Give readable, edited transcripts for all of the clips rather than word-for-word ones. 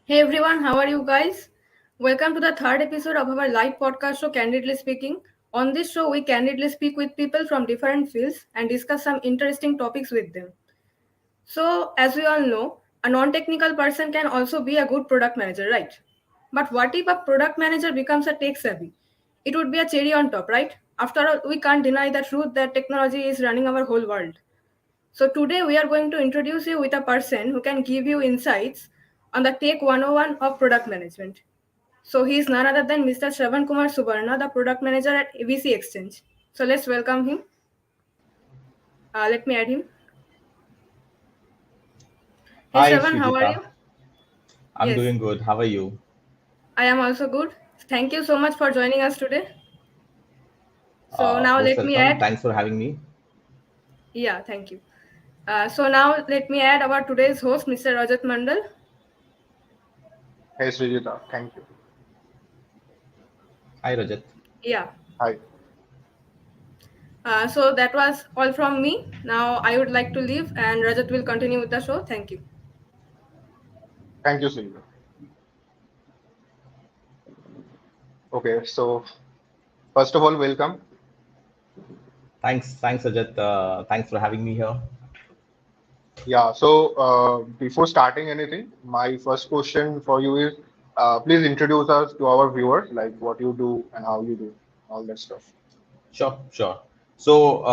Hey everyone, how are you guys? Welcome to the third episode of our live podcast show, Candidly Speaking. On this show, we candidly speak with people from different fields and discuss some interesting topics with them. So, as we all know, a non technical person can also be a good product manager, right? But what if a product manager becomes a tech savvy? It would be a cherry on top, right? After all, we can't deny the truth that technology is running our whole world. So today we are going to introduce you with a person who can give you insights on the Take 101 of product management. So he is none other than Mr. Shravankumar Suvarna, the product manager at ABCXchange. So let's welcome him. Let me add him. Hey Hi, Shravan, how are Srijita. you? I'm Yes, doing good. How are you? I am also good. Thank you so much for joining us today. So now Most let me welcome. add. Thanks for having me. Yeah, thank you. So now let me add our today's host, Mr. Rajat Mandal. Hey Srijita, thank you. Hi, Rajat. Yeah. Hi. So that was all from me. Now I would like to leave, and Rajat will continue with the show. Thank you. Thank you, Srijita. Okay, so first of all, welcome. Thanks, Rajat. Thanks for having me here. Yeah, so before starting anything, my first question for you is please introduce us to our viewers, like what you do and how you do, all that stuff. Sure. So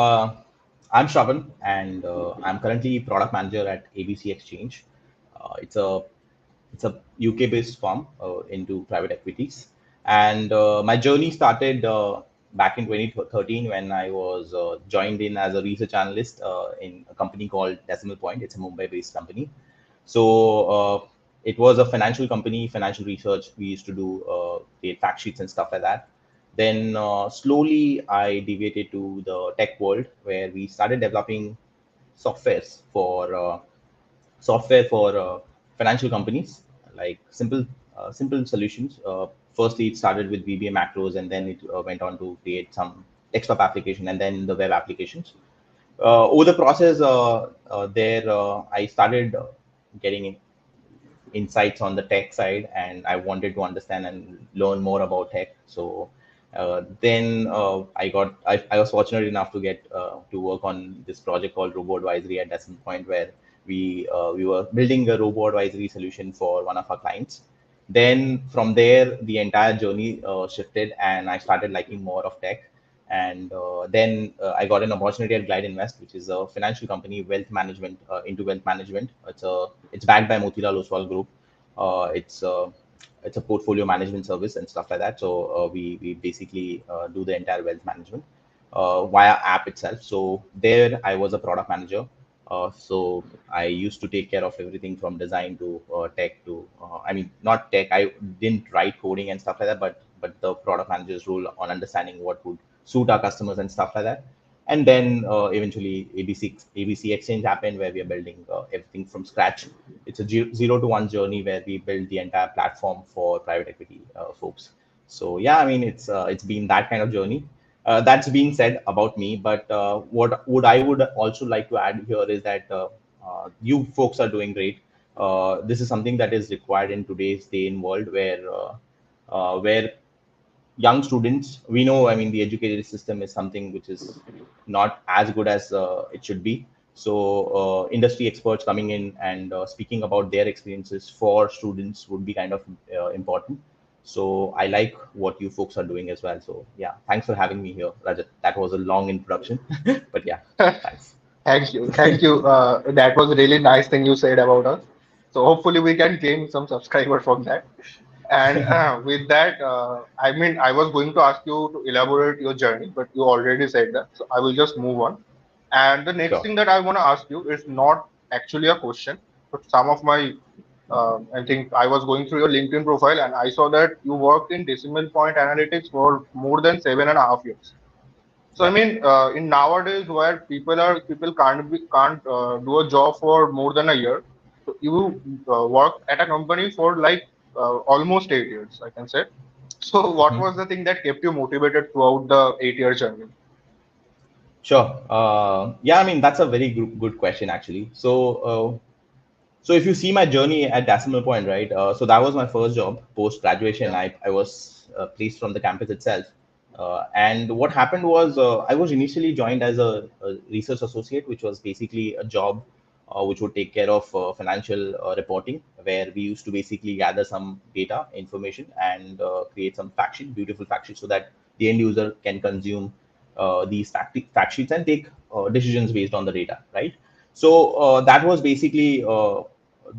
I'm Shravan, and I'm currently product manager at ABC Exchange. It's a UK-based firm into private equities, and my journey started back in 2013 when I was joined in as a research analyst in a company called Decimal Point. It's a Mumbai-based company. So it was a financial company, financial research. We used to do create fact sheets and stuff like that. Then slowly I deviated to the tech world where we started developing softwares for financial companies, like simple solutions. Firstly, it started with VBA macros, and then it went on to create some desktop application, and then the web applications. Over the process, I started getting insights on the tech side, and I wanted to understand and learn more about tech. So I was fortunate enough to get to work on this project called Robo Advisory at Decimal Point, where we were building a robo advisory solution for one of our clients. Then from there, the entire journey shifted, and I started liking more of tech. And then I got an opportunity at Glide Invest, which is a financial company, wealth management, into wealth management. It's backed by Motilal Oswal Group. Uh, it's uh, it's a portfolio management service and stuff like that. So we basically do the entire wealth management via app itself. So there I was a product manager. So I used to take care of everything from design to tech to I mean not tech. I didn't write coding and stuff like that, but the product manager's role on understanding what would suit our customers and stuff like that. And then eventually ABC Exchange happened, where we are building everything from scratch. It's a zero to one journey where we build the entire platform for private equity folks. So yeah, I mean it's been that kind of journey. That's being said about me, but what would I would also like to add here is that you folks are doing great. This is something that is required in today's day and world where young students, we know, I mean, the educated system is something which is not as good as it should be. So industry experts coming in and speaking about their experiences for students would be kind of important. So I like what you folks are doing as well. So yeah, thanks for having me here, Rajat. That was a long introduction. But yeah, thanks. Thank you. Thank you. That was a really nice thing you said about us. So hopefully we can gain some subscribers from that. And with that, I mean, I was going to ask you to elaborate your journey, but you already said that. So I will just move on. And the next Sure. thing that I want to ask you is not actually a question, but some of my, I think I was going through your LinkedIn profile and I saw that you worked in decimal point analytics for more than 7.5 years. So I Yeah. mean, in nowadays where people can't do a job for more than a year, so you worked at a company for like almost 8 years, I can say. So what Mhm. was the thing that kept you motivated throughout the 8 year journey? Sure. Yeah, I mean, that's a very good question, actually. So So if you see my journey at Decimal Point, right? So that was my first job post graduation. Yeah. I was placed from the campus itself. And what happened was I was initially joined as a research associate, which was basically a job which would take care of financial reporting, where we used to basically gather some data, information, and create some fact sheet, beautiful fact sheet, so that the end user can consume these fact sheets and take decisions based on the data, right? So that was basically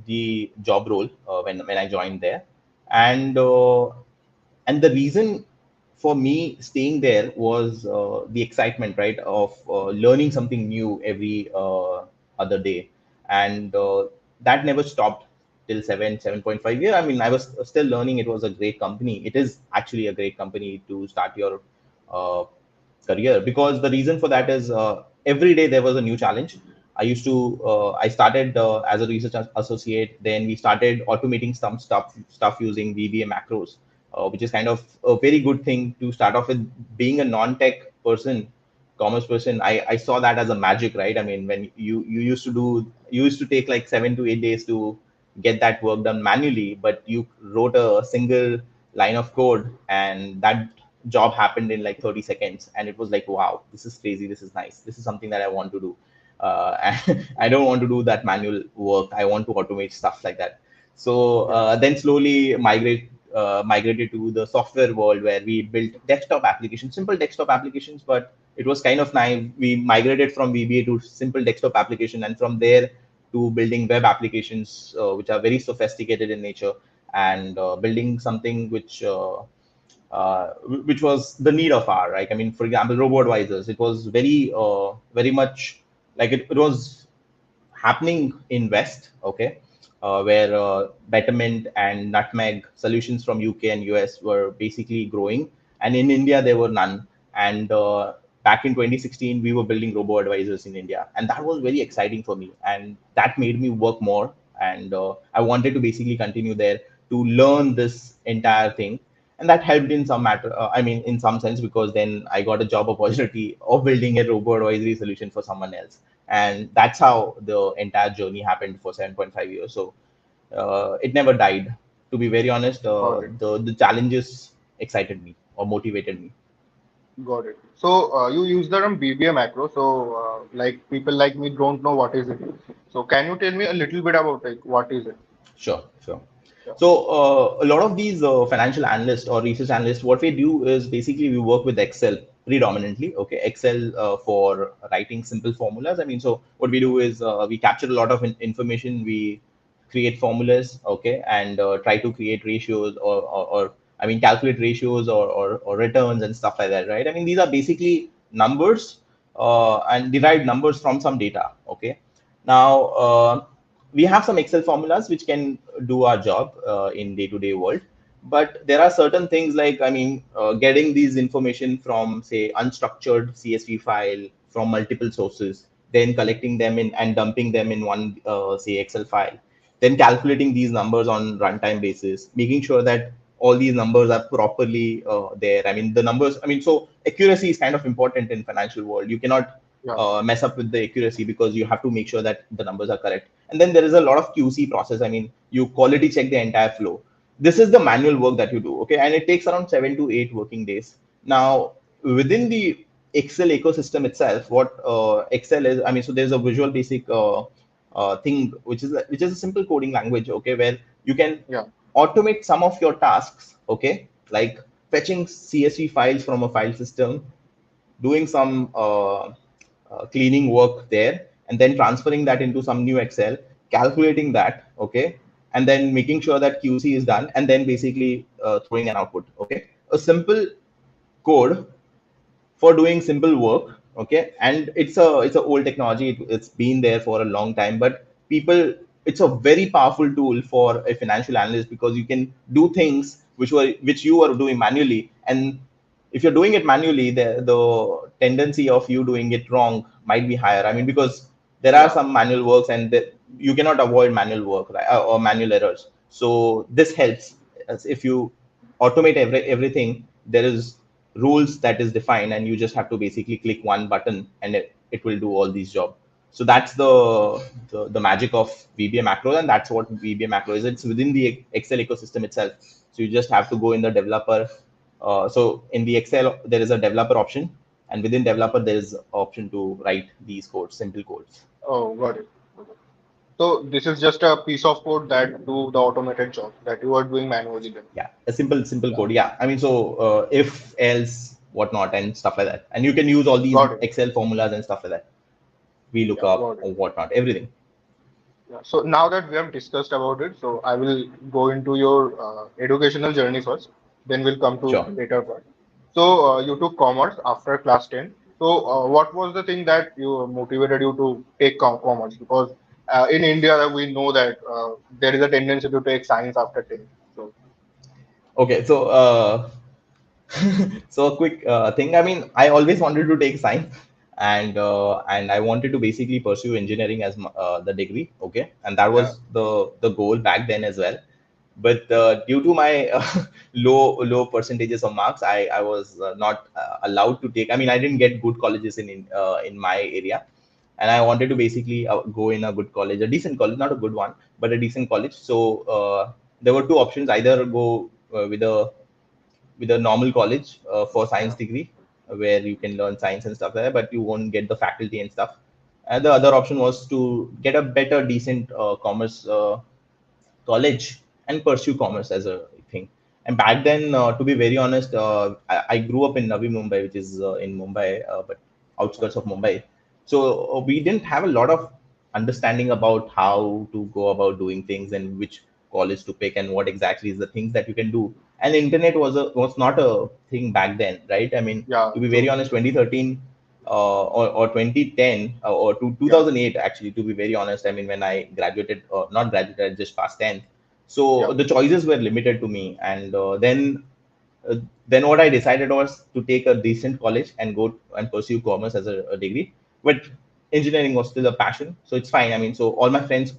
the job role when I joined there, and the reason for me staying there was the excitement, right, of learning something new every other day, and that never stopped till 7.5 year. I mean, I was still learning. It was a great company. It is actually a great company to start your uh, career, because the reason for that is every day there was a new challenge. I started as a research associate. Then we started automating some stuff using VBA macros, which is kind of a very good thing to start off with. Being a non-tech person, commerce person, I saw that as a magic, right? I mean, when you used to take like 7 to 8 days to get that work done manually, but you wrote a single line of code, and that job happened in like 30 seconds, and it was like, wow, this is crazy, this is nice, this is something that I want to do. And I don't want to do that manual work, I want to automate stuff like that. So Yeah. then slowly migrated to the software world, where we built desktop applications, simple desktop applications, but it was kind of naive. We migrated from VBA to simple desktop application, and from there to building web applications, which are very sophisticated in nature, and building something which was the need of our, right? I mean, for example, robot advisors. It was very much like it was happening in West, okay, where Betterment and Nutmeg solutions from UK and US were basically growing, and in India there were none. And back in 2016, we were building robo advisors in India, and that was very exciting for me, and that made me work more. And I wanted to basically continue there to learn this entire thing, and that helped in some matter. I mean, in some sense, because then I got a job opportunity of building a robo advisory solution for someone else, and that's how the entire journey happened for 7.5 years. So it never died. To be very honest, Got it. the challenges excited me or motivated me. Got it. So you use the term BBA macro. So like people like me don't know what is it. So can you tell me a little bit about like what is it? Sure, sure. Yeah. So a lot of these financial analysts or research analysts, what we do is basically we work with Excel predominantly. Okay, Excel for writing simple formulas. I mean, so what we do is we capture a lot of information. We create formulas, okay, and try to create ratios, or I mean, calculate ratios, or returns and stuff like that, right? I mean, these are basically numbers and derived numbers from some data. Okay, now we have some Excel formulas which can do our job in day-to-day world, but there are certain things like, I mean, getting these information from, say, unstructured CSV file from multiple sources, then collecting them in and dumping them in one, say, Excel file, then calculating these numbers on runtime basis, making sure that all these numbers are properly there. I mean, the numbers, I mean, so accuracy is kind of important in financial world. You cannot Yeah. mess up with the accuracy, because you have to make sure that the numbers are correct. And then there is a lot of QC process. I mean, you quality check the entire flow. This is the manual work that you do, okay, and it takes around 7 to 8 working days. Now, within the Excel ecosystem itself, what Excel is, I mean, so there's a Visual Basic thing, which is a simple coding language, okay, where you can Yeah. automate some of your tasks, okay, like fetching CSV files from a file system, doing some cleaning work there, and then transferring that into some new Excel, calculating that, okay, and then making sure that QC is done, and then basically throwing an output. Okay, a simple code for doing simple work. Okay, and it's a old technology. It's been there for a long time, but people, it's a very powerful tool for a financial analyst, because you can do things which you are doing manually. And if you're doing it manually, the tendency of you doing it wrong might be higher. I mean, because there are Yeah. some manual works, and you cannot avoid manual work, right, or manual errors. So this helps. As if you automate everything, there is rules that is defined, and you just have to basically click one button, and it will do all these jobs. So that's the magic of VBA macros, and that's what VBA macro is. It's within the Excel ecosystem itself. So you just have to go in the developer. So in the Excel, there is a developer option, and within developer, there is option to write these codes, simple codes. Oh, got it. So this is just a piece of code that do the automated job that you are doing manually then. Yeah, a simple Yeah, code. Yeah, I mean, so if, else, whatnot, and stuff like that, and you can use all these got it. Excel formulas and stuff like that. Yeah, VLOOKUP got it. or whatnot, everything. Yeah. So now that we have discussed about it, so I will go into your educational journey first, then we'll come to Sure. later part. So you took commerce after class 10. So what was the thing that you motivated you to take commerce? Because in India we know that there is a tendency to take science after 10. So Okay, so so a quick thing. I mean, I always wanted to take science, and I wanted to basically pursue engineering as the degree. Okay, and that yeah, was the goal back then as well. But due to my low percentages of marks, I was not allowed to take. I mean, I didn't get good colleges in my area, and I wanted to basically go in a good college, a decent college, not a good one, but a decent college. So there were two options: either go with a normal college for yeah, science degree, where you can learn science and stuff like that, but you won't get the faculty and stuff. And the other option was to get a better, decent commerce college and pursue commerce as a thing. And back then, to be very honest, I grew up in Navi Mumbai, which is in Mumbai, but outskirts of Mumbai. So we didn't have a lot of understanding about how to go about doing things and which college to pick and what exactly is the things that you can do. And internet was not a thing back then, right? I mean, yeah, to be very true. honest, 2013 or 2010 or to Yeah, 2008, actually, to be very honest, I mean, when I graduated, not graduated, I just passed 10th. yeah, So the choices were limited to me, and uh, then what I decided was to take a decent college and go and pursue commerce as a degree. But engineering was still a passion, so it's fine. I mean, so all my friends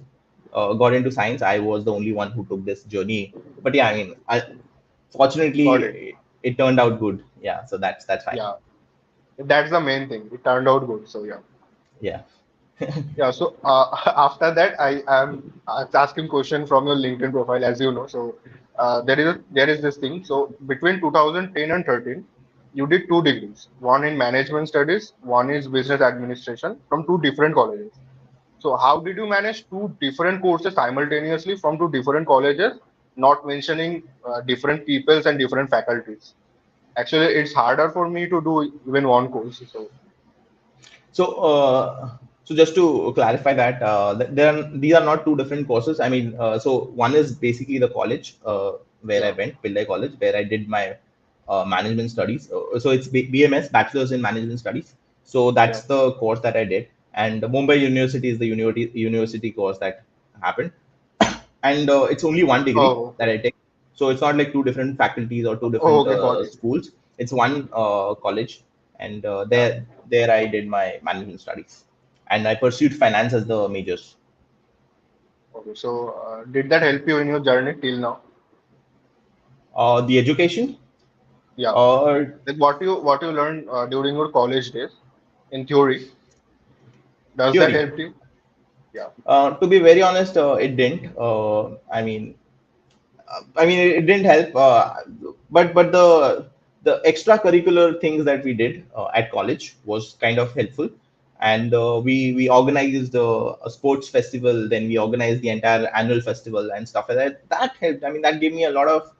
got into science. I was the only one who took this journey. But yeah, I mean, fortunately, got it. it turned out good. Yeah, so that's fine. Yeah, that's the main thing. It turned out good. So yeah. Yeah. Yeah, so after that, I was asking question from your LinkedIn profile, as you know. So there is this thing. So between 2010 and 13, you did two degrees. One in management studies, one is business administration from two different colleges. So how did you manage two different courses simultaneously from two different colleges, not mentioning different peoples and different faculties? Actually, it's harder for me to do even one course. So So, so just to clarify that, these are not two different courses. I mean, so one is basically the college where I yeah, went, Pillai College, where I did my management studies. So it's BMS, Bachelor's in Management Studies. So yeah. that's the course that I did, and Mumbai University is the university course that happened, and it's only one degree Oh, that okay. I take. So it's not like two different faculties or two Oh, different okay, got it. schools. It's one college, and Yeah. there I did my management studies, and I pursued finance as the majors. Okay, so did that help you in your journey till now? The education Yeah. or Like what you learned during your college days in theory, does that theory. help you? Yeah. To be very honest, it didn't. It didn't help, but the extracurricular things that we did at college was kind of helpful, and we organized a sports festival. Then we organized the entire annual festival and stuff like that. That helped. I mean, that gave me a lot of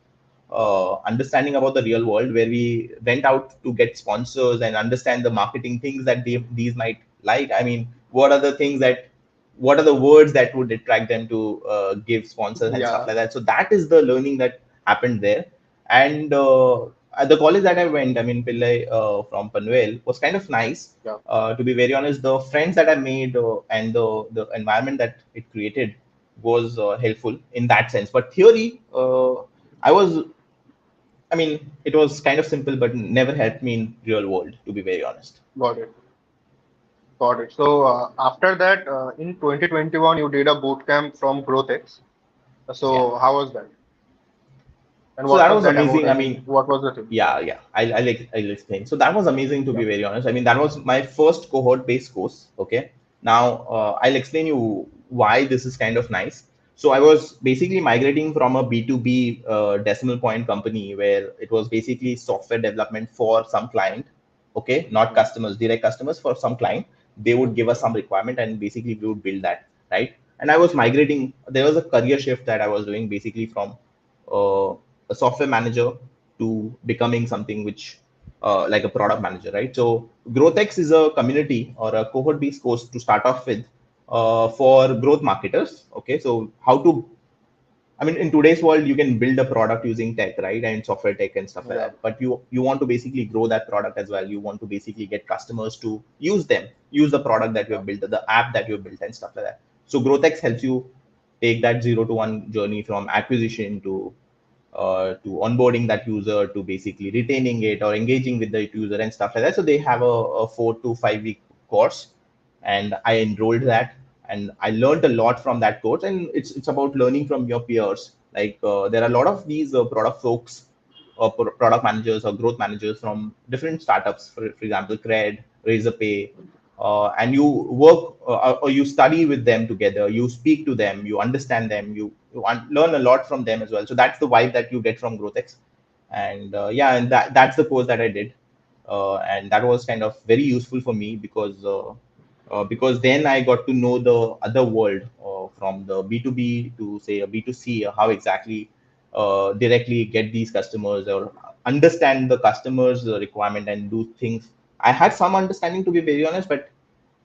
understanding about the real world, where we went out to get sponsors and understand the marketing things that these might like. I mean, what are the words that would attract them to give sponsors and stuff Yeah. like that. So that is the learning that happened there. And at the college that I went, I mean, Pillai from Panvel was kind of nice. Yeah. To be very honest, the friends that I made and the environment that it created was helpful in that sense. But theory, I was I mean, it was kind of simple, but never helped me in real world, to be very honest. Got it. Got it. So after that, in 2021, you did a boot camp from GrowthX. Yeah. So how was that? And So what that was was that about? amazing. I I mean, mean, what was the thing? yeah. I'll explain. So that was amazing, to Yeah. be very honest. I mean, that was my first cohort based course. Okay. Now, I'll explain you why this is kind of nice. So I was basically migrating from a B2B decimal point company where it was basically software development for some client, okay, not customers, direct customers, for some client. They would give us some requirement and basically we would build that, right? And I was migrating. There was a career shift that I was doing basically from uh, a software manager to becoming something which like a product manager, right? So GrowthX is a community or a cohort-based course to start off with for growth marketers. Okay, so how to, I mean, in today's world, you can build a product using tech, right, and software tech and stuff like Yeah. that. But you want to basically grow that product as well. You want to basically get customers to use them, use the product that you Yeah. have built, the app that you have built, and stuff like that. So GrowthX helps you take that 0 to 1 journey from acquisition to onboarding that user to basically retaining it or engaging with the user and stuff like that. So they have a 4 to 5 week course, and I enrolled that, and I learned a lot from that course. And it's about learning from your peers. Like there are a lot of these product folks or product managers or growth managers from different startups, for example, Cred, Razorpay, and you work or you study with them together, you speak to them, you understand them, you learn a lot from them as well. So that's the vibe that you get from GrowthX. And yeah, and that's the course that I did. And that was kind of very useful for me because then I got to know the other world from the B2B to say a B2C, how exactly directly get these customers or understand the customers' requirement and do things. I had some understanding, to be very honest, but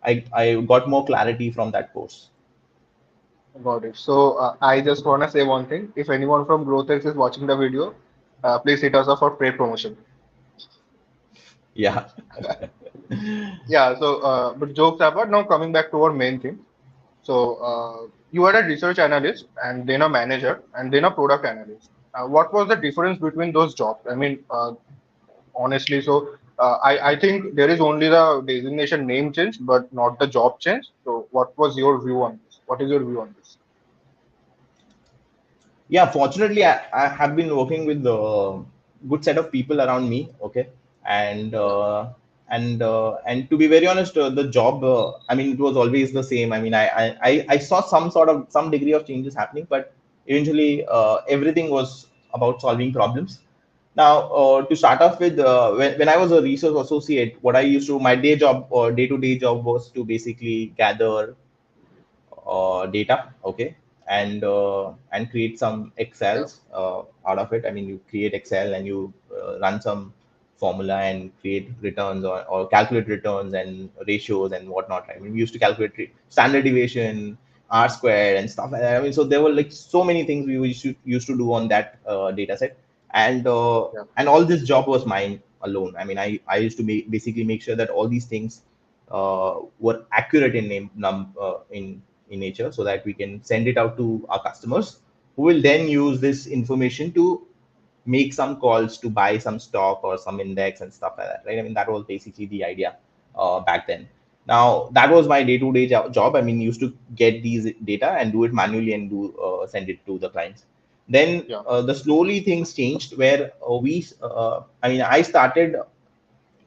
I got more clarity from that course. Got it. So I just want to say one thing. If anyone from GrowthX is watching the video, please hit us up for paid promotion. Yeah. Yeah. So, but jokes apart, now coming back to our main theme. So you are a research analyst and then a manager and then a product analyst. What was the difference between those jobs? I mean, honestly, so I think there is only the designation name change, but not the job change. So what was your view on this? What is your view on this? Yeah, fortunately, I have been working with a good set of people around me. Okay, and Yeah. and to be very honest, the job, I mean, it was always the same. I mean, I saw some degree of changes happening, but eventually everything was about solving problems. Now, to start off with, when I was a research associate, what I used to, my day job or day-to-day job was to basically gather data, okay, and create some Yeah. excels out of it. I mean, you create excel and you run some formula and create returns or calculate returns and ratios and whatnot. I mean, we used to calculate standard deviation, r squared and stuff like that. I mean, so there were like so many things we used to do on that data set. Yeah. And all this job was mine alone. I mean, I used to basically make sure that all these things were accurate in in nature, so that we can send it out to our customers, who will then use this information to make some calls to buy some stock or some index and stuff like that, right? I mean, that was basically the idea back then. Now, that was my day-to-day job. I mean, used to get these data and do it manually and do send it to the clients. Then Yeah. the slowly things changed where I mean, I started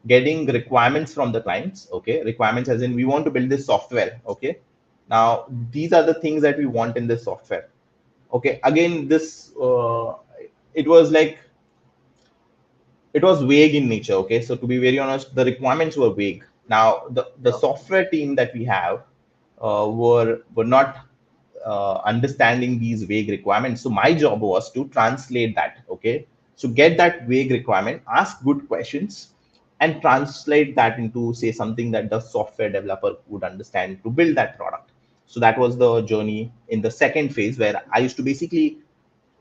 getting requirements from the clients. Okay, requirements as in we want to build this software. Okay, now these are the things that we want in this software. Okay, again, this it was like it was vague in nature. Okay, so to be very honest, the requirements were vague. Now the Yeah. software team that we have were not understanding these vague requirements. So my job was to translate that. Okay, so get that vague requirement, ask good questions, and translate that into, say, something that the software developer would understand to build that product. So that was the journey in the second phase, where I used to basically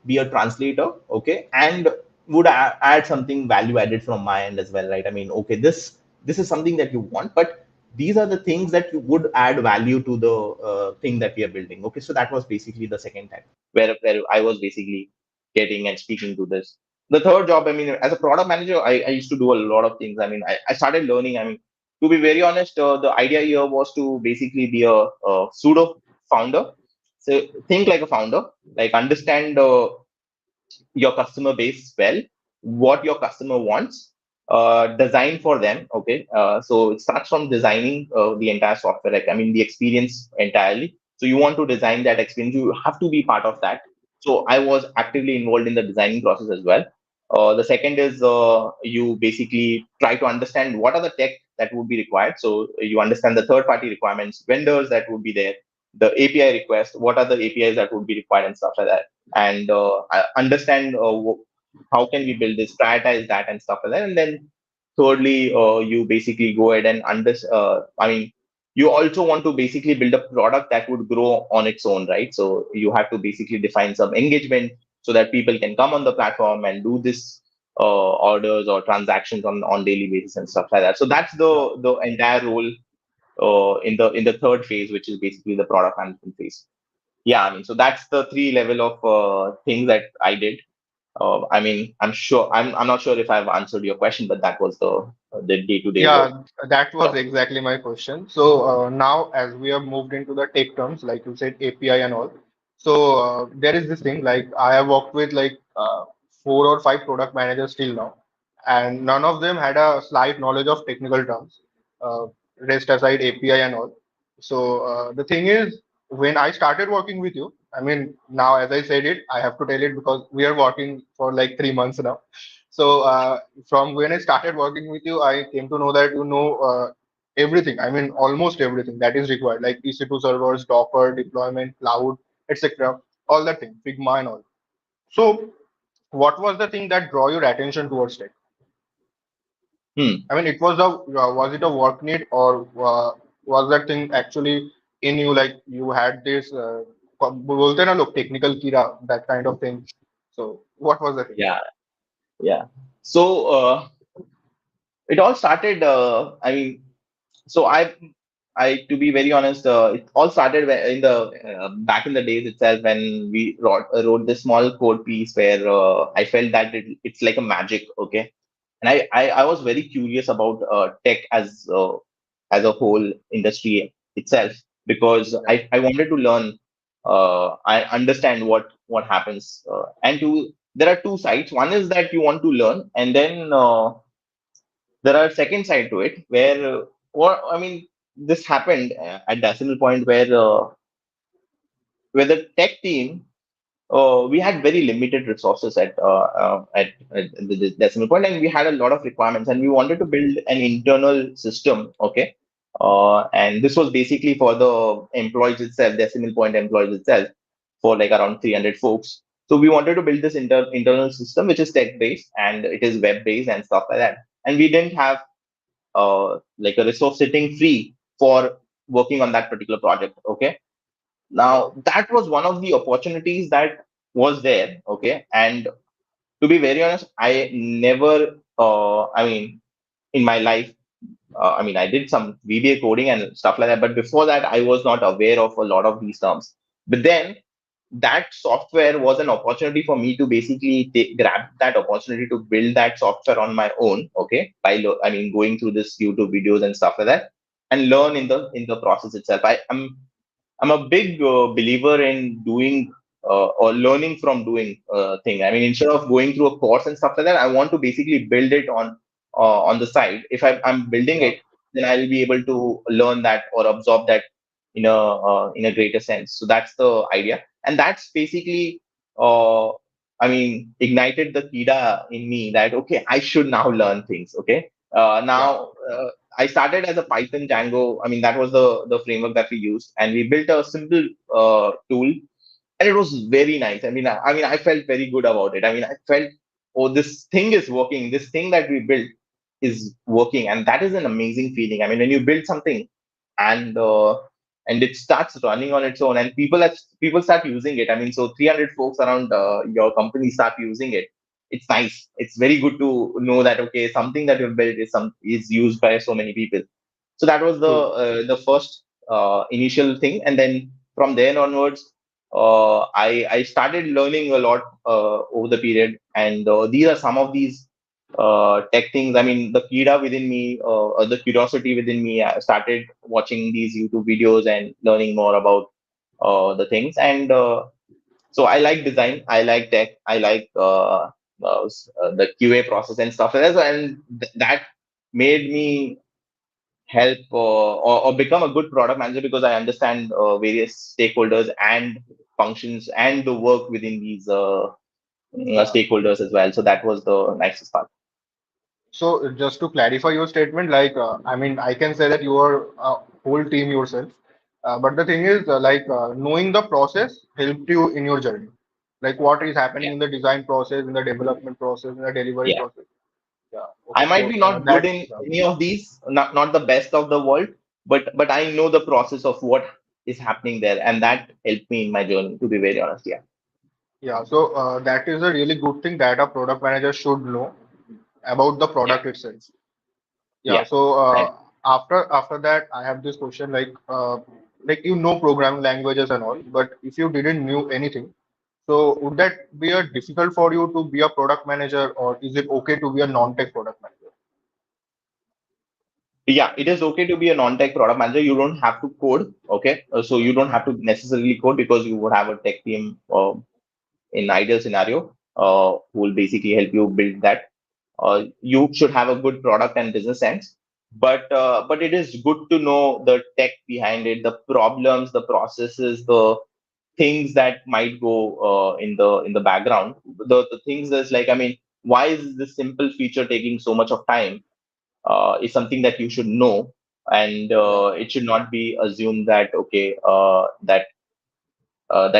be a translator. Okay, and would add something value added from my end as well, right? I mean, okay, this is something that you want, but these are the things that you would add value to the thing that we are building. Okay, so that was basically the second time where I was basically getting and speaking to this. The third job, I mean, as a product manager, I used to do a lot of things. I mean, I started learning. I mean, to be very honest, the idea here was to basically be a pseudo founder. So think like a founder, like understand your customer base well, what your customer wants, design for them. Okay, so it starts from designing the entire software, like I mean the experience entirely. So you want to design that experience, you have to be part of that. So I was actively involved in the designing process as well. The second is you basically try to understand what are the tech that would be required. So you understand the third party requirements, vendors that would be there, the API request, what are the APIs that would be required and stuff like that, and understand how can we build this, prioritize that and stuff like that. And then thirdly, you basically go ahead and I mean, you also want to basically build a product that would grow on its own, right? So you have to basically define some engagement so that people can come on the platform and do this orders or transactions on daily basis and stuff like that. So that's Yeah. the entire role in the third phase, which is basically the product management phase. Yeah, I mean, so that's the three level of things that I did. I mean, I'm not sure if I've answered your question, but that was the day-to-day work. Yeah, that was Yeah. exactly my question. So now, as we have moved into the tech terms, like you said, API and all. So there is this thing. Like I have worked with like 4 or 5 product managers till now, and none of them had a slight knowledge of technical terms. Uh, Rest aside API and all. So the thing is, when I started working with you, I mean, now as I said it, I have to tell it because we are working for like 3 months now. So from when I started working with you, I came to know that you know everything. I mean, almost everything that is required, like EC2 servers, Docker, deployment, cloud, etc. All that thing, Figma and all. So, what was the thing that draw your attention towards tech? Hmm. I mean, it was it a work need or was that thing actually in you? Like you had this, बोलते ना लोग technical कीड़ा, that kind of thing. So, what was the thing? Yeah. Yeah. So it all started. I mean, so to be very honest, it all started in the back in the days itself when we wrote this small code piece where I felt that it's like a magic. Okay, and I was very curious about tech as a whole industry itself, because Yeah, I wanted to learn, I understand what happens, and there are two sides. One is that you want to learn, and then there are second side to it where what I mean, this happened at decimal point where the tech team, we had very limited resources at the decimal point, and we had a lot of requirements, and we wanted to build an internal system. Okay, and this was basically for the employees itself, decimal point employees itself, for like around 300 folks. So we wanted to build this internal system which is tech based and it is web based and stuff like that. And we didn't have like a resource sitting free for working on that particular project. Okay, yeah, now that was one of the opportunities that was there. Okay, and to be very honest, I never, I mean, in my life, I mean, I did some VBA coding and stuff like that, but before that, I was not aware of a lot of these terms. But then that software was an opportunity for me to basically grab that opportunity to build that software on my own. Okay, I mean, going through this YouTube videos and stuff like that, and learn in the process itself. I'm a big believer in doing or learning from doing thing. I mean, instead of going through a course and stuff like that, I want to basically build it on the side. If I'm building yeah, it, then I'll be able to learn that or absorb that in a greater sense. So that's the idea, and that's basically, uh, I mean, ignited the kida in me that okay, I should now learn things. Okay, yeah, now. I started as a Python Django. I mean, that was the framework that we used, and we built a simple tool, and it was very nice. I mean, I felt very good about it. I mean, I felt, oh, this thing is working. This thing that we built is working, and that is an amazing feeling. I mean, when you build something, and it starts running on its own, and people start using it. I mean, so 300 folks around your company start using it. It's nice. It's very good to know that okay, something that you've built is used by so many people. So that was true. the first initial thing, and then from there onwards, I started learning a lot over the period, and these are some of these tech things. I mean, the kida within me, or the curiosity within me, I started watching these YouTube videos and learning more about the things. And so I like design, I like tech, I like the QA process and stuff like that. And that made me help or become a good product manager because I understand various stakeholders and functions and the work within these Yeah. stakeholders as well. So that was the nicest part. So just to clarify your statement, like I mean, I can say that you are a whole team yourself, but the thing is, knowing the process helped you in your journey, like what is happening Yeah, in the design process, in the development process, in the delivery yeah. process. Yeah. I Okay. might So be not good that. in any of these, not the best of the world, but I know the process of what is happening there, and that helped me in my journey. To be very honest, yeah, Yeah. So that is a really good thing that a product manager should know about the yeah, product itself. Yeah. yeah. So Right. after that, I have this question like you know programming languages and all, but if you didn't knew anything, so would that be a difficult for you to be a product manager, or is it okay to be a non-tech product manager? Yeah, it is okay to be a non-tech product manager. You don't have to code, okay? So you don't have to necessarily code because you would have a tech team in ideal scenario who will basically help you build that. You should have a good product and business sense, but it is good to know the tech behind it, the problems, the processes, the things that might go in the background. The things is like, I mean, why is this simple feature taking so much of time? Is something that you should know, and Yeah. it should not be assumed that okay, that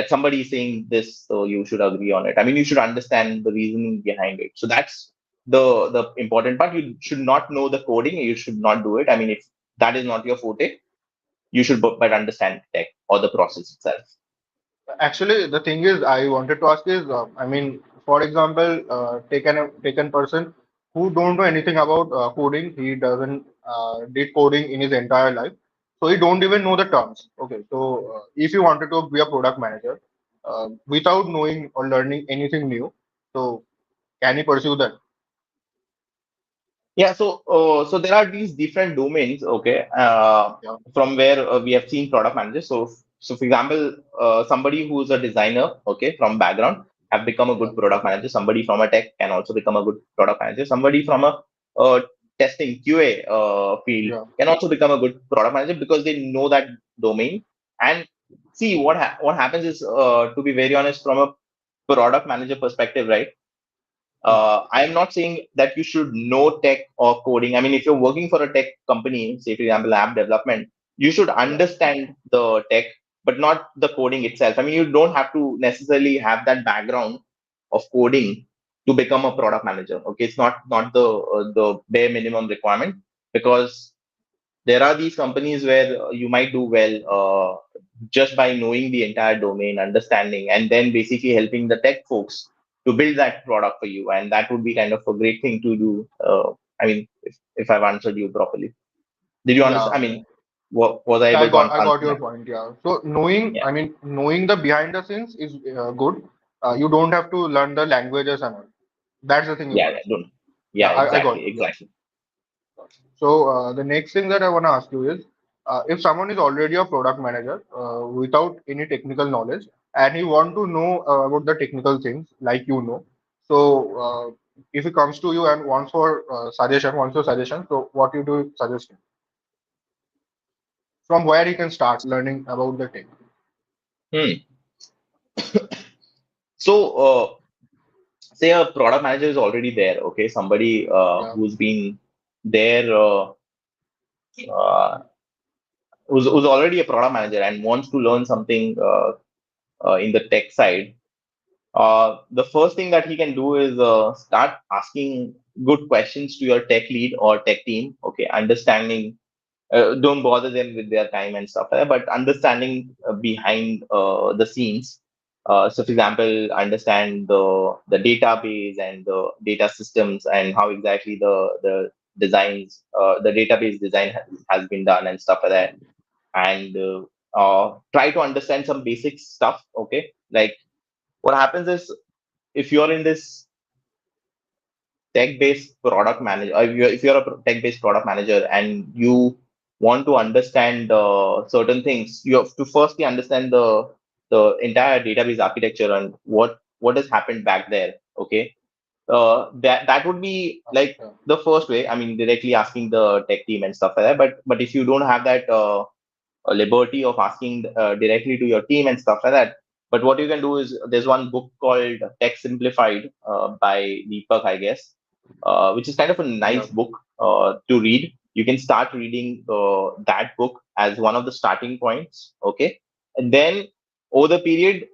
somebody is saying this, so you should agree on it. I mean, you should understand the reasoning behind it. So that's the important part. You should not know the coding. You should not do it. I mean, if that is not your forte, you should but understand tech or the process itself. Actually, the thing is, I wanted to ask is, I mean, for example, take an person who don't know anything about coding. He doesn't did coding in his entire life, so he don't even know the terms. Okay, so if you wanted to be a product manager without knowing or learning anything new, so can he pursue that? Yeah, so there are these different domains, okay, Yeah, from where we have seen product managers. So for example, somebody who's a designer, okay, from background have become a yeah, good product manager. Somebody from a tech can also become a good product manager. Somebody from a testing QA field yeah, can also become a good product manager because they know that domain. And see what happens is, to be very honest, from a product manager perspective, right? hmm, I'm not saying that you should know tech or coding. I mean, if you're working for a tech company, say for example, app development, you should yeah, understand the tech, but not the coding itself. I mean, you don't have to necessarily have that background of coding to become a product manager. Okay, it's not the bare minimum requirement because there are these companies where you might do well just by knowing the entire domain, understanding, and then basically helping the tech folks to build that product for you. And that would be kind of a great thing to do. I mean, if I've answered you properly, did you understand? I yeah. mean, was I Yeah, able to I got answer your that? point. Yeah. So knowing, Yeah, I mean, knowing the behind the scenes is good. You don't have to learn the languages and all. That's the thing you yeah, want yeah, to say. don't. Yeah, Yeah, I got exactly, you. Yeah. exactly. So the next thing that I want to ask you is, if someone is already a product manager without any technical knowledge, and he want to know about the technical things like you know, so if he comes to you and wants your suggestion, so what you do suggest him? From where he can start learning about the tech? Hmm. So, say a product manager is already there. Okay, somebody Yeah. who's been there. Uh, who's already a product manager and wants to learn something in the tech side, the first thing that he can do is start asking good questions to your tech lead or tech team. Okay, understanding. Don't bother them with their time and stuff like that, but understanding behind the scenes. So, for example, understand the database and the data systems and how exactly the designs, the database design has been done and stuff like that, and try to understand some basic stuff. Okay, like what happens is if you're in this tech-based product manager, if you're a tech-based product manager and you want to understand certain things, you have to firstly understand the entire database architecture and what has happened back there. Okay, That would be like Yeah. the first way. I mean, directly asking the tech team and stuff like that. But if you don't have that liberty of asking directly to your team and stuff like that. But what you can do is there's one book called Tech Simplified by Deepak, I guess, which is kind of a nice Yeah. book to read. You can start reading that book as one of the starting points, okay? And then over the period,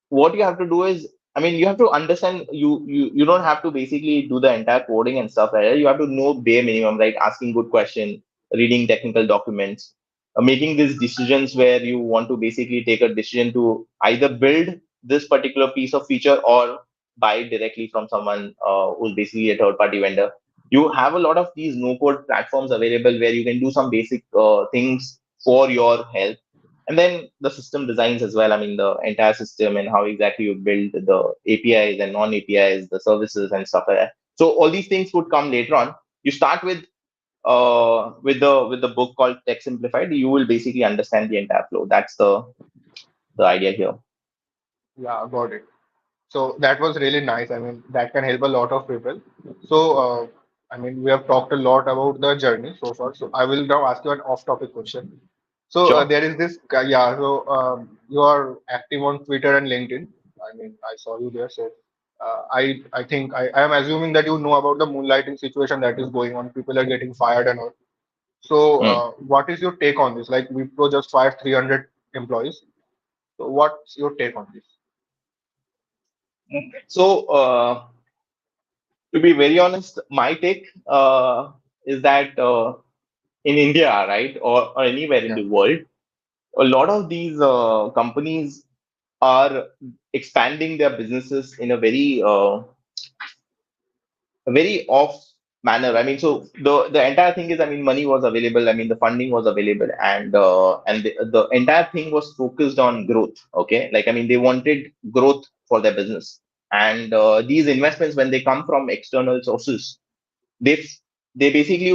what you have to do is, I mean, you have to understand. You don't have to basically do the entire coding and stuff like that. You have to know bare minimum, like asking good question, reading technical documents, making these decisions where you want to basically take a decision to either build this particular piece of feature or buy directly from someone who's basically a third party vendor. You have a lot of these no code platforms available where you can do some basic things for your help. And then the system designs as well. I mean, the entire system and how exactly you build the APIs and non APIs, the services and stuff like that. So all these things would come later on. You start with the book called Tech Simplified. You will basically understand the entire flow. That's the idea here. Yeah, got it. So that was really nice. I mean, that can help a lot of people. So, I mean, we have talked a lot about the journey so far. So I will now ask you an off-topic question. So Sure. there is this guy, yeah. So you are active on Twitter and LinkedIn. I mean, I saw you there. So I think I am assuming that you know about the moonlighting situation that is going on. People are getting fired and all. So Hmm. what is your take on this? Like Wipro just fired 300 employees. So what's your take on this? So to be very honest, my take is that in India, right, or anywhere in Yeah, the world, a lot of these companies are expanding their businesses in a very off manner. I mean, so the entire thing is, I mean, money was available. I mean, the funding was available, and the entire thing was focused on growth. Okay, like I mean, they wanted growth for their business, and these investments, when they come from external sources, they they basically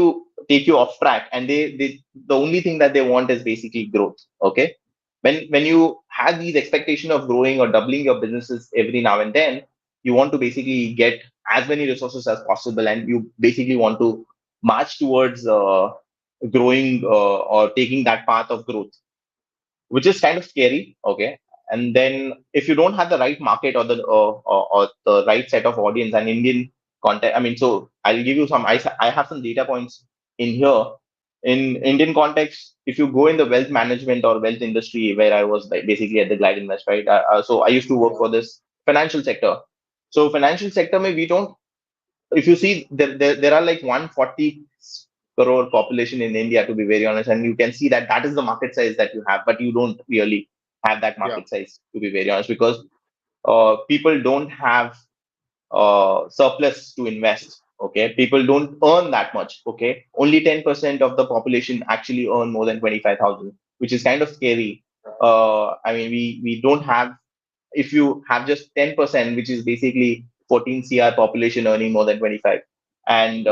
take you off track, and they the only thing that they want is basically growth. Okay, when you have these expectation of growing or doubling your businesses every now and then, you want to basically get as many resources as possible, and you basically want to march towards growing or taking that path of growth, which is kind of scary. Okay, and then if you don't have the right market or the right set of audience and Indian content, I mean, so I'll give you some. I have some data points in here. In Indian context, if you go in the wealth management or wealth industry, where I was like basically at the Glide Invest, right? So I used to work yeah, for this financial sector. So financial sector, maybe we don't, if you see there are like 140 crore population in India, to be very honest, and you can see that that is the market size that you have, but you don't really have that yeah, market size, to be very honest, because people don't have surplus to invest. Okay, people don't earn that much. Okay, only 10% of the population actually earn more than 25,000, which is kind of scary. I mean, we don't have, if you have just 10%, which is basically 14 CR population earning more than 25, and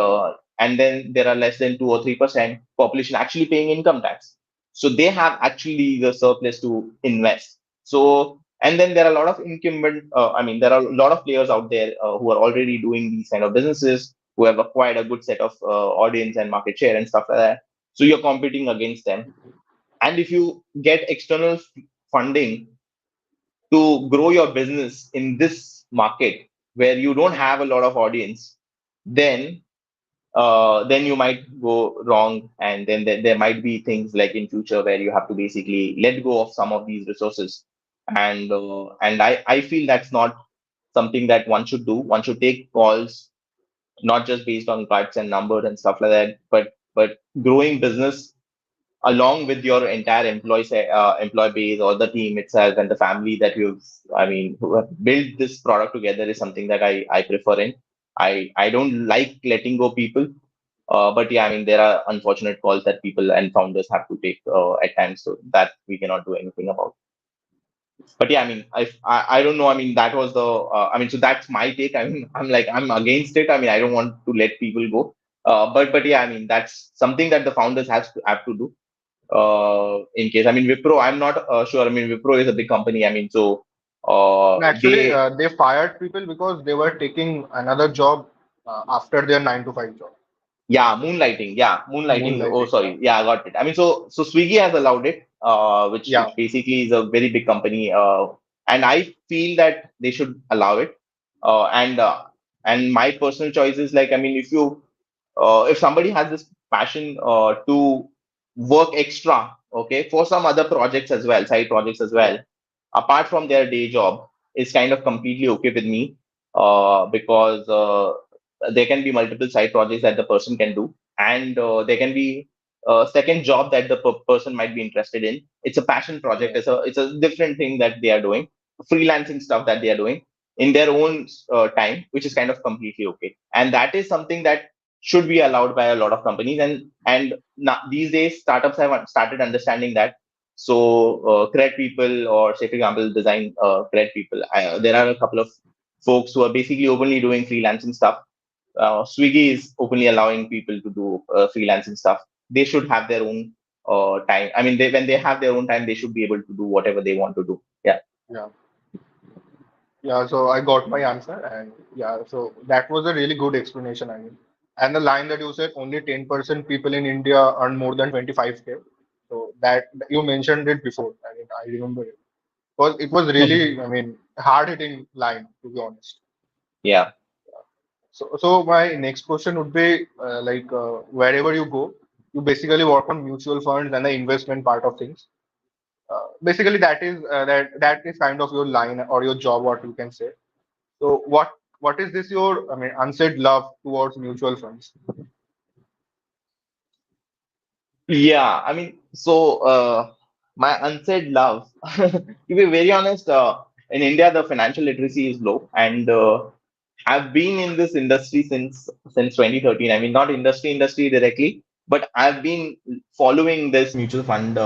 then there are less than 2 or 3% population actually paying income tax. So they have actually the surplus to invest. So, and then there are a lot of incumbent, I mean, there are a lot of players out there who are already doing these kind of businesses, who have acquired a good set of audience and market share and stuff like that. So you're competing against them. And if you get external funding to grow your business in this market where you don't have a lot of audience, then then you might go wrong, and then there might be things like in future where you have to basically let go of some of these resources, and I feel that's not something that one should do. One should take calls not just based on guts and numbers and stuff like that, but growing business along with your entire employee base or the team itself and the family that you've, I mean, who have built this product together, is something that I prefer in. I don't like letting go people, but yeah, I mean, there are unfortunate calls that people and founders have to take at times, so that we cannot do anything about. But yeah, I mean, I don't know. I mean, that was the. I mean, so that's my take. I mean, I'm against it. I mean, I don't want to let people go. But yeah, I mean, that's something that the founders have to do. In case, I mean, Wipro, I'm not sure. I mean, Wipro is a big company. I mean, so Actually, They they fired people because they were taking another job after their 9 to 5 job. Yeah, moonlighting. Yeah, moonlighting. Oh, Moonlighting. Yeah. sorry. Yeah, I got it. I mean, so Swiggy has allowed it, which Yeah. basically is a very big company, and I feel that they should allow it. And my personal choice is like, I mean, if somebody has this passion to work extra, okay, for some other projects as well, side projects as Yeah. well, apart from their day job, is kind of completely okay with me, because there can be multiple side projects that the person can do, and there can be a second job that the person might be interested in. It's a passion project. Yeah. It's a different thing that they are doing, freelancing stuff that they are doing in their own time, which is kind of completely okay. And that is something that should be allowed by a lot of companies. And now, these days, startups have started understanding that. So, create people, or say, for example, design create people. There are a couple of folks who are basically openly doing freelancing stuff. Swiggy is openly allowing people to do freelancing stuff. They should have their own time. I mean, when they have their own time, they should be able to do whatever they want to do. Yeah. Yeah. Yeah. So I got my answer, and yeah. So that was a really good explanation. I mean, and the line that you said, only 10% people in India earn more than 25K. So that you mentioned it before. I mean, I remember it. It was really, I mean, hard hitting line, to be honest. Yeah. So my next question would be wherever you go, you basically work on mutual funds and the investment part of things. Basically, that is kind of your line or your job, what you can say. So what is this your, I mean, unsaid love towards mutual funds? Yeah, I mean, my unsaid love, to be very honest, in India, the financial literacy is low, and I've been in this industry since 2013. I mean, not industry directly, but I've been following this mutual fund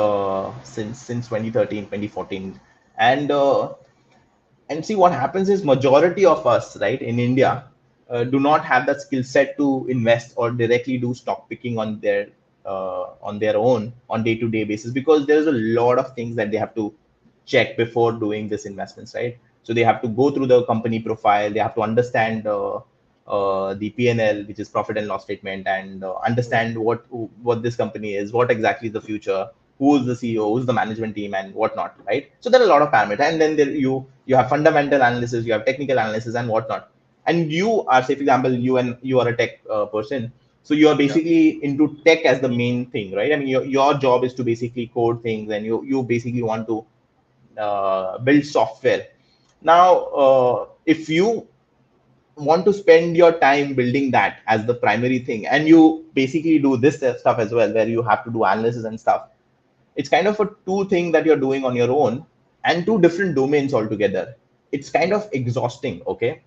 since 2013, 2014, and see what happens is majority of us, right, in India, do not have that skill set to invest or directly do stock picking on their own on day to day basis, because there's a lot of things that they have to check before doing this investments, right? So they have to go through the company profile, they have to understand the P&L, which is profit and loss statement, and Yeah, understand what this company is, what exactly is the future, who's the CEO, who's the management team, and whatnot, right? So there are a lot of parameters, and then you have fundamental analysis, you have technical analysis, and whatnot. And you are, say, for example, you are a tech person, so you are yeah, basically into tech as the main thing, right? I mean, your job is to basically code things, and you basically want to build software. Now, if you want to spend your time building that as the primary thing, and you basically do this stuff as well, where you have to do analysis and stuff, it's kind of a two thing that you're doing on your own, and two different domains altogether. It's kind yeah, of exhausting, okay?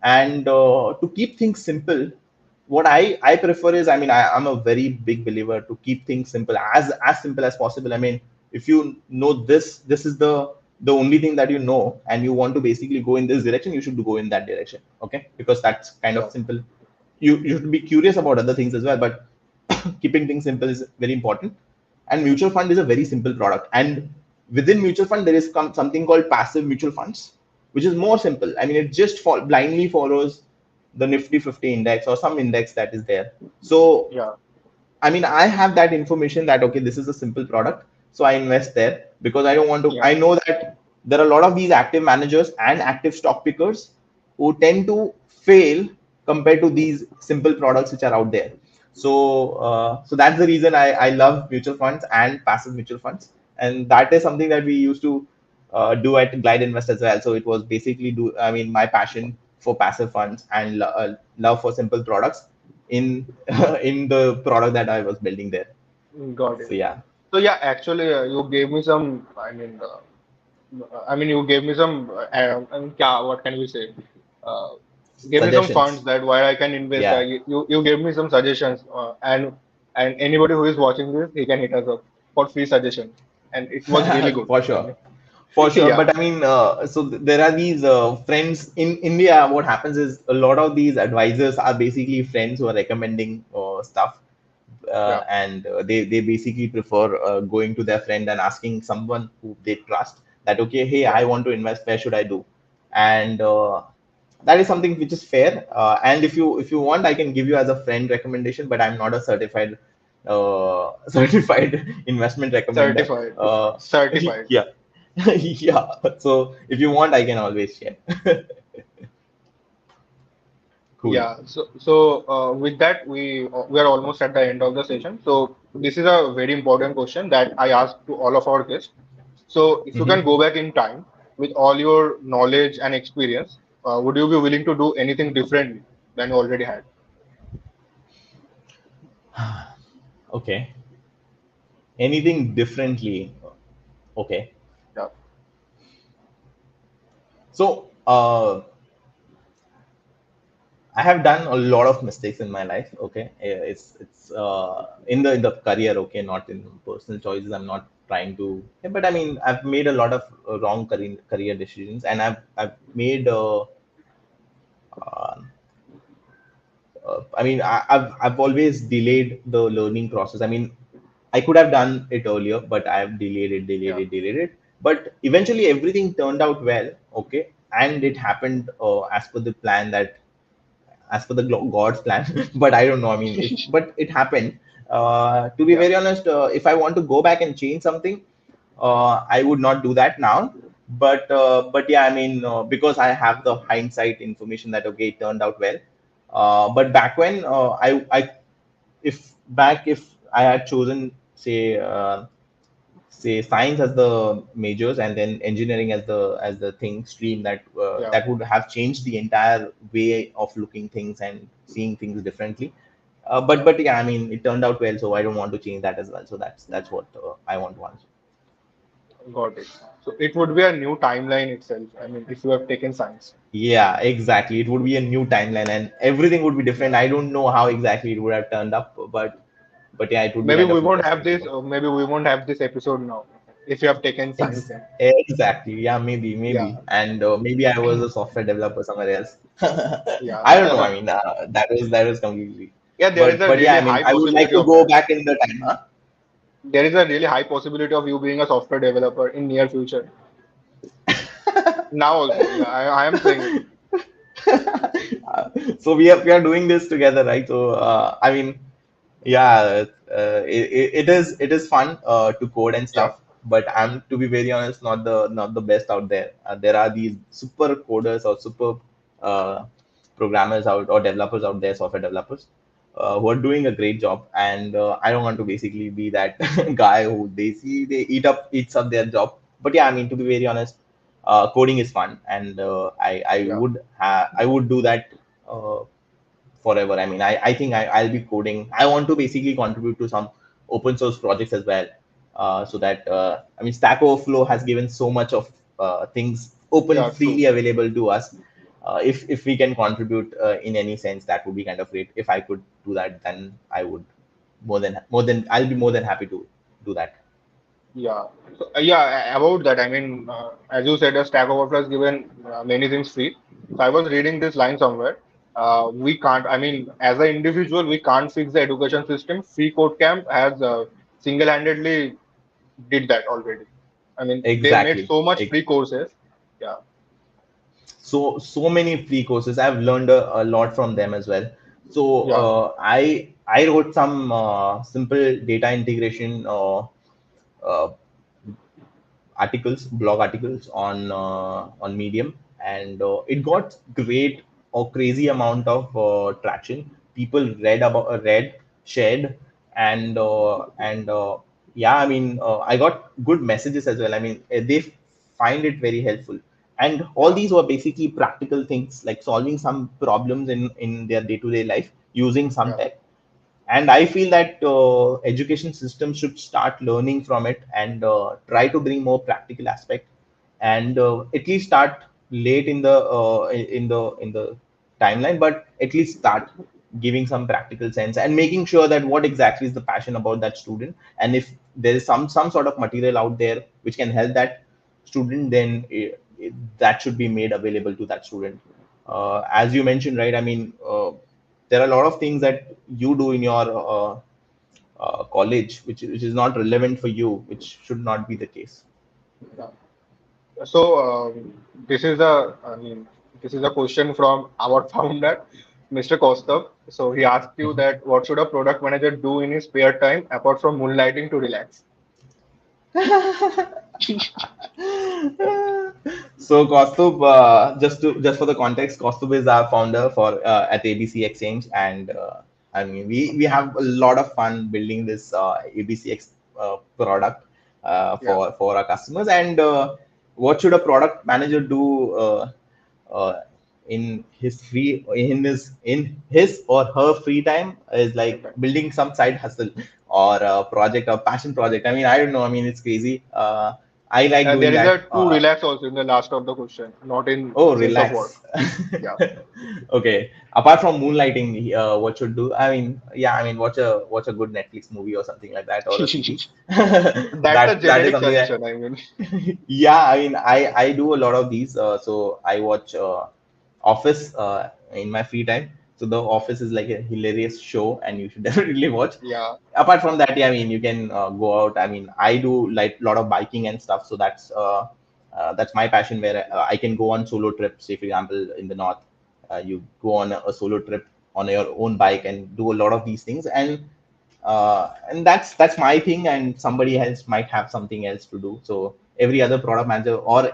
And to keep things simple, what I prefer is, I mean, I'm a very big believer to keep things simple, as simple as possible. I mean, if you know this is the only thing that you know, and you want to basically go in this direction, you should go in that direction, okay? Because that's kind yeah, of simple. You should be curious about other things as well, but keeping things simple is very important. And mutual fund is a very simple product, and within mutual fund there is something called passive mutual funds, which is more simple. I mean, it just blindly follows the Nifty 50 index or some index that is there. So, yeah, I mean, I have that information that, okay, this is a simple product, so I invest there because I don't want to. yeah, I know that there are a lot of these active managers and active stock pickers who tend to fail compared to these simple products which are out there. So that's the reason I love mutual funds and passive mutual funds, and that is something that we used to do at Glide Invest as well. So it was basically I mean, my passion for passive funds and love for simple products in in the product that I was building there. got So it. yeah, So yeah, actually, you gave me some. I mean, you gave me some. What can we say? Uh, Give me some funds suggestions. that where I can invest. Yeah, You gave me some suggestions, and anybody who is watching this, he can hit us up for free suggestions, and it was really good. for I sure. mean, For sure, yeah, but I mean, there are these friends in India. What happens is a lot of these advisors are basically friends who are recommending stuff, yeah, and they basically prefer going to their friend and asking someone who they trust. that okay, hey, Yeah. I want to invest, where should I do? And that is something which is fair. And if you want, I can give you as a friend recommendation, but I'm not a certified certified investment recommender. Certified. uh, Certified. yeah. Yeah, so if you want, I can always share. Cool. Yeah. With that, we are almost at the end of the session. So this is a very important question that I ask to all of our guests. So if you can Mhm. go back in time with all your knowledge and experience, would you be willing to do anything differently than you already had? Okay. Anything differently? Okay. Yeah. So I have done a lot of mistakes in my life. Okay, it's in the career. Okay, not in personal choices. I'm not trying to, yeah, but I mean I've made a lot of wrong career decisions, and I've made uh, I mean I've always delayed the learning process. I mean I could have done it earlier, but I've Yeah. delayed it. But eventually everything turned out well. Okay, and it happened as per the plan, that as per the God's plan. But I don't know. I mean, if but it happened. To be Yeah. very honest, if I want to go back and change something, I would not do that now. But yeah, I mean, because I have the hindsight information that okay, it turned out well. But back when if I had chosen say science as the majors and then engineering as the thing stream, Yeah. that would have changed the entire way of looking things and seeing things differently. But yeah, I mean it turned out well, so I don't want to change that as well. So that's what I want to answer. Got it. So it would be a new timeline itself. I mean, if you have taken science. Yeah, exactly, it would be a new timeline and everything would be different. Yeah. I don't know how exactly it would have turned up, but yeah, it would be Maybe kind we of won't have interesting to this, know. or maybe we won't have this episode now if you have taken science then. Exactly. Yeah, Yeah. maybe. And maybe I was a software developer somewhere else. Yeah. I don't know. I mean, that was completely. Yeah, there is a But yeah, really I mean, high I would like possibility to of go that. back in the time. Huh? There is a really high possibility of you being a software developer in near future. Now also. Yeah, I am saying it. So we are doing this together, right? So I mean, yeah, it is fun to code and Yeah. stuff. But I'm, to be very honest, not the best out there. There are these super coders or super uh, programmers out or developers out there, software developers, who are doing a great job. And I don't want to basically be that guy who they eats up their job. But yeah, I mean, to be very honest, coding is fun, and Yeah. I would do that uh, forever. I mean, I think I'll be coding. I want to basically contribute to some open source projects as well. So that I mean, Stack Overflow has given so much of things open, Yeah. True. freely available to us. If we can contribute in any sense, that would be kind of great. If I could do that, then I would more than I'll be more than happy to do that. Yeah. So, yeah, about that, I mean, as you said, a Stack Overflow has given many things free. So I was reading this line somewhere. We can't, I mean, as an individual, we can't fix the education system. Free Code Camp has single-handedly did that already. I mean, they made Exactly. so much free courses. Yeah. So many free courses. I've learned a lot from them as well. So Yeah. I wrote some simple data integration uh, blog articles on Medium, and it got great or crazy amount of traction. People read, shared, and yeah, I mean, I got good messages as well. I mean, they find it very helpful, and all Yeah. these were basically practical things like solving some problems in their day to day life using some Yeah. tech. And I feel that education system should start learning from it and try to bring more practical aspect, and at least start late in the timeline, but at least start giving some practical sense and making sure that what exactly is the passion about that student, and if there is some sort of material out there which can help that student, then that should be made available to that student. As you mentioned, right? I mean, there are a lot of things that you do in your college which is not relevant for you, which should not be the case. Yeah. So this is a, I mean, this is a question from our founder, Mr. Kaustav. So he asked you that what should a product manager do in his spare time apart from moonlighting to relax? So Kaustubh, just for the context, Kaustubh is our founder for at ABCXchange, and I mean we have a lot of fun building this ABCX product Yeah, for our customers. And what should a product manager do uh, in his or her free time is like okay. building some side hustle or a project or passion project. I mean, I don't know. I mean, it's crazy. I like There doing is that. a to relax also in the last of the question, not in Oh, sense of work. relax. Yeah. Okay. Apart from moonlighting, what should do? I mean, yeah, I mean, watch a good Netflix movie or something like that, or a series. That's a That is generic something that, suggestion. I mean, yeah, I mean, I do a lot of these. So I watch Office in my free time. So the Office is like a hilarious show, and you should definitely watch. yeah, Apart from that, yeah, I mean, you can go out. I mean, I do like a lot of biking and stuff. So that's my passion, where I can go on solo trips. Say, for example, in the north, you go on a solo trip on your own bike and do a lot of these things. And that's my thing, and somebody else might have something else to do. So every other product manager or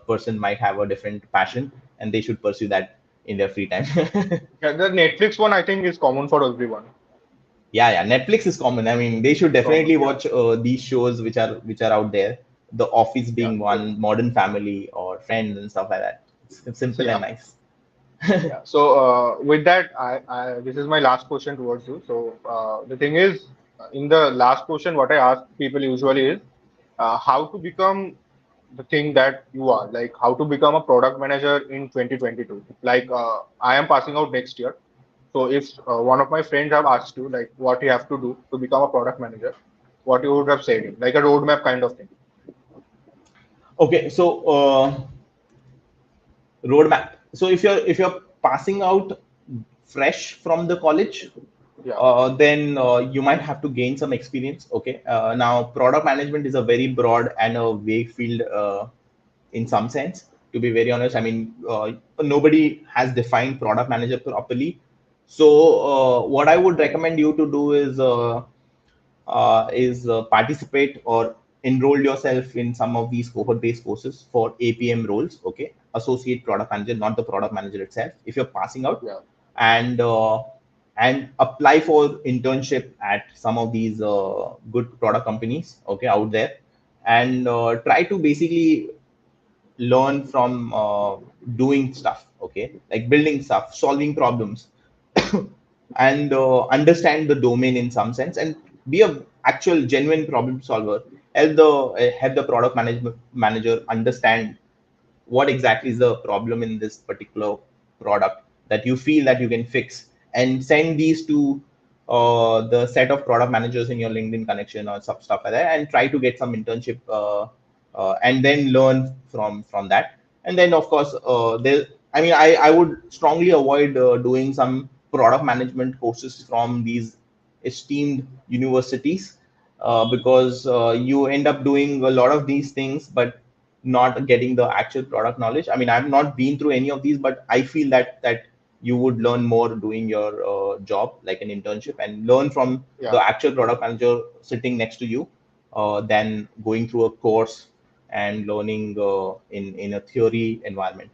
person might have a different passion, and they should pursue that in their free time. yeah. The Netflix one I think is common for everyone. Yeah, Netflix is common. I mean, they should Common. definitely Yeah, watch these shows which are out there. The Office yeah, being true. one, Modern Family or Friends and stuff like that. It's simple and Yeah. nice. Yeah. So with that, this is my last question towards you. So the thing is, in the last question, what I ask people usually is how to become the thing that you are, like how to become a product manager in 2022. Like I am passing out next year. So if one of my friends have asked you like what you have to do to become a product manager, what you would have said, like a roadmap kind of thing. Okay, so roadmap. So if you're passing out fresh from the college, Yeah. then you might have to gain some experience. Okay, now product management is a very broad and a vague field in some sense. To be very honest, I mean, nobody has defined product manager properly. So what I would recommend you to do is participate or enroll yourself in some of these cohort-based courses for APM roles. Okay, associate product manager, not the product manager itself. If you're passing out, Yeah. and apply for internship at some of these good product companies, okay, out there, and try to basically learn from doing stuff, okay, like building stuff, solving problems, and understand the domain in some sense, and be a actual genuine problem solver. Help the product management manager understand what exactly is the problem in this particular product that you feel that you can fix, and send these to the set of product managers in your LinkedIn connection or stuff like that, and try to get some internship, and then learn from that. And then of course, there I mean, I would strongly avoid doing some product management courses from these esteemed universities, because you end up doing a lot of these things but not getting the actual product knowledge. I mean, I've not been through any of these, but I feel that you would learn more doing your job, like an internship, and learn from Yeah. the actual product manager sitting next to you, than going through a course and learning in a theory environment.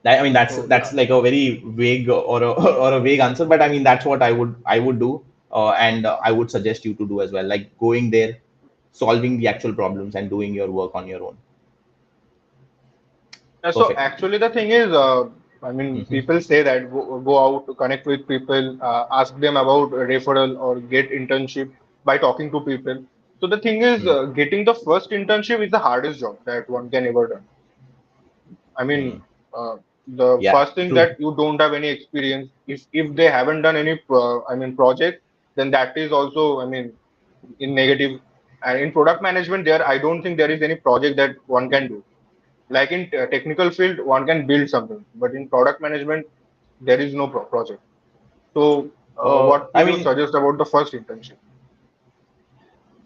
I mean, So that's yeah. like a very vague or a, or a vague answer, but I mean that's what I would do, and I would suggest you to do as well, like going there, solving the actual problems, and doing your work on your own. So Perfect. actually, the thing is, I mean, Mhm. people say that go out to connect with people, ask them about a referral or get internship by talking to people. So the thing is, Mm. getting the first internship is the hardest job that one can ever do. I Mm. mean, the Yeah, first thing true. that you don't have any experience, if they haven't done any, I mean, project, then that is also, I mean, in negative. And in product management, there I don't think there is any project that one can do. Like in technical field, one can build something, but in product management, there is no project. So, what I would you mean, suggest about the first internship?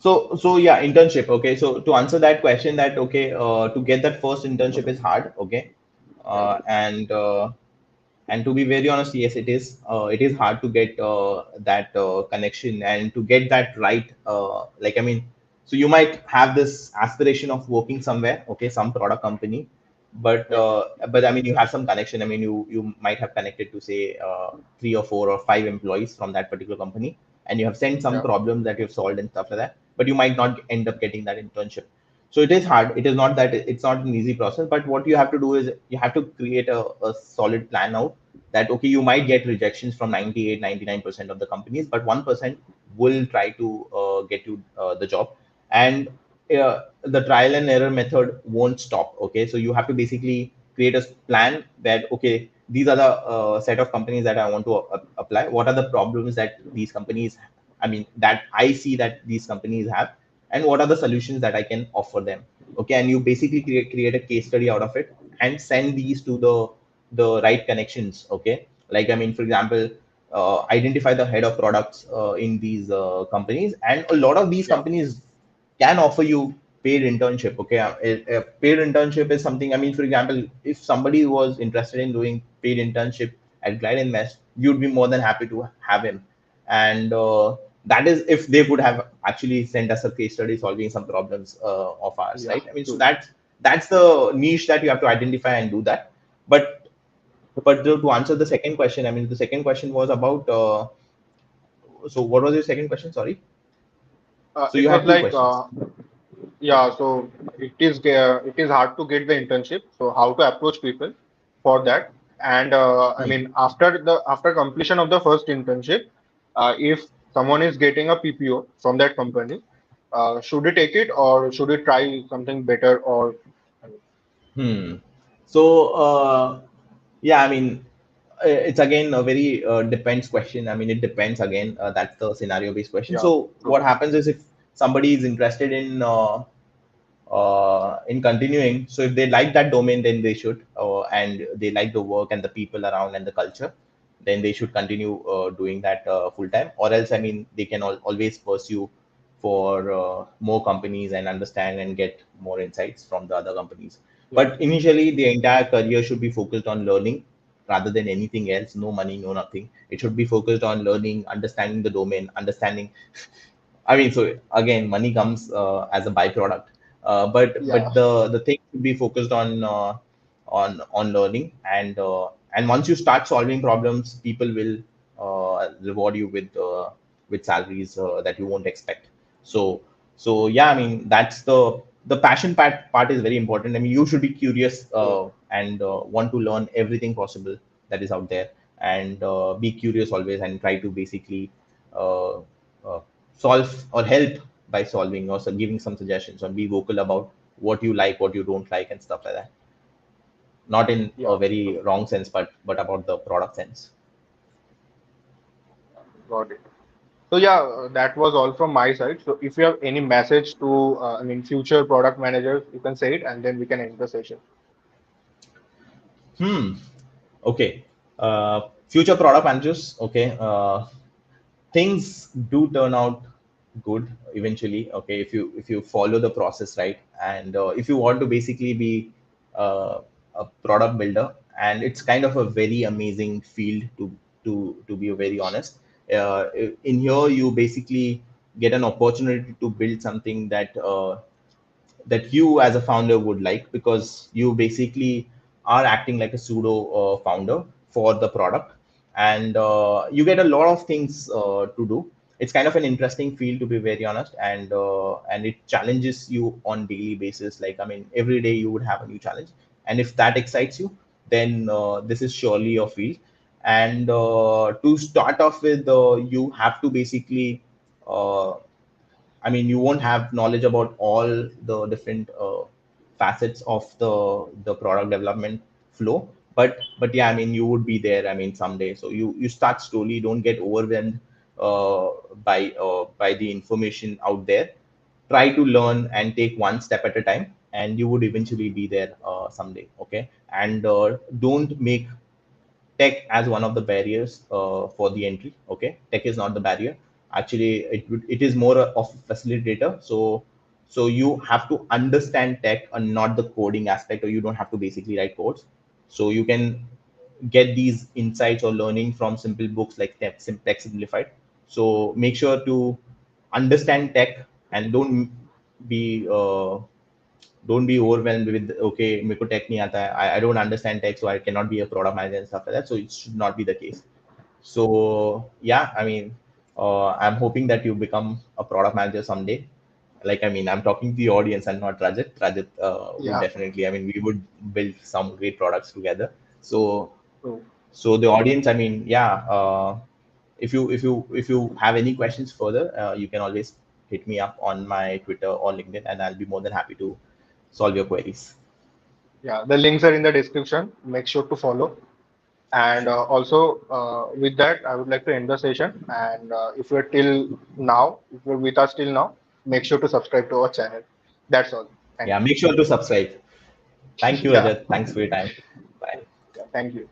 So yeah, internship. Okay, so to answer that question, that okay, to get that first internship is hard. Okay, uh, and uh, and to be very honest, yes, it is. It is hard to get that connection and to get that right. Like I mean, so you might have this aspiration of working somewhere, okay, some product company, Yeah. but I mean, you have some connection. I mean, you might have connected to say 3 or 4 or 5 employees from that particular company, and you have sent some Yeah. problems that you've solved and stuff like that. But you might not end up getting that internship. So it is hard. It is not that it's not an easy process, but what you have to do is you have to create a solid plan out that okay, you might get rejections from 98, 99% of the companies, but 1% will try to get you the job. And the trial and error method won't stop. Okay, so you have to basically create a plan that okay, these are the set of companies that I want to apply. What are the problems that these companies, I mean, that I see that these companies have, and what are the solutions that I can offer them. Okay, and you basically create a case study out of it and send these to the right connections. Okay, like I mean, for example, identify the head of products in these companies, and a lot of these Yeah. companies can offer you paid internship. Okay, a paid internship is something. I mean, for example, if somebody was interested in doing paid internship at Glide Invest, you'd be more than happy to have him. And that is if they would have actually sent us a case study solving some problems of ours, Yeah. right? I mean, so True. that's the niche that you have to identify and do that. But to answer the second question, I mean, the second question was about. So what was your second question? Sorry. So It you was had two like, questions. yeah. So it is hard to get the internship. So how to approach people for that? And I Hmm. mean, after completion of the first internship, if someone is getting a PPO from that company, should he take it or should he try something better? Or Hmm. So, yeah, I mean, it's again a very depends question. I mean, it depends again. That's the scenario based question. yeah, So, true. what happens is if somebody is interested in continuing, so if they like that domain, then they should, and they like the work and the people around and the culture, then they should continue doing that full time. Or else, I mean, they can always pursue for more companies and understand and get more insights from the other companies. Yeah, But initially, the entire career should be focused on learning rather than anything else. No money, no nothing. It should be focused on learning, understanding the domain, understanding. I mean, so again, money comes as a byproduct, but yeah, the thing should be focused on learning, and once you start solving problems, people will reward you with salaries that you won't expect. So so yeah, I mean, that's the passion part is very important. I mean, you should be curious true. and want to learn everything possible that is out there, and be curious always and try to basically uh, uh, solve or help by solving or giving some suggestions or be vocal about what you like, what you don't like, and stuff like that. Not in a Yeah, very wrong sense, but about the product sense. got it. So yeah, that was all from my side. So if you have any message to, I mean, future product managers, you can say it, and then we can end the session. Hmm. Okay. Future product managers. Okay. Things do turn out good eventually. Okay, if you follow the process right, and if you want to basically be a product builder, and it's kind of a very amazing field to be very honest. In here, you basically get an opportunity to build something that you as a founder would like, because you basically are acting like a pseudo founder for the product, and you get a lot of things to do. It's kind of an interesting field, to be very honest, and it challenges you on daily basis. Like I mean, every day you would have a new challenge, and if that excites you, then this is surely your field. And to start off with, you have to basically uh, I mean, you won't have knowledge about all the different facets of the product development flow, but yeah, I mean, you would be there. I mean, someday. So you start slowly. Don't get overwhelmed uh, by the information out there. Try to learn and take one step at a time, and you would eventually be there someday. Okay, and don't make tech as one of the barriers for the entry. Okay, tech is not the barrier. Actually, it is more of a facilitator. So you have to understand tech and not the coding aspect, or you don't have to basically write codes. So you can get these insights or learning from simple books like Tech Simplified. So make sure to understand tech and be uh, don't be overwhelmed with, okay, मेरे को tech नहीं आता है, I don't understand tech, so I cannot be a product manager and stuff like that. So it should not be the case. So yeah, I mean, I'm hoping that you become a product manager someday. Like, I mean, I'm talking to the audience and not Rajat. Rajat would Yeah. definitely, I mean, we would build some great products together. So True. so the audience, I mean, yeah, if you have any questions further, you can always hit me up on my Twitter or LinkedIn, and I'll be more than happy to solve your queries. Yeah. The links are in the description. Make sure to follow. And also, with that, I would like to end the session. And if you're till now, if you're with us till now, make sure to subscribe to our channel. That's all. Thank Yeah, you. make sure to subscribe. Thank you, Yeah. Rajat. Thanks for your time. Bye. Yeah. Thank you.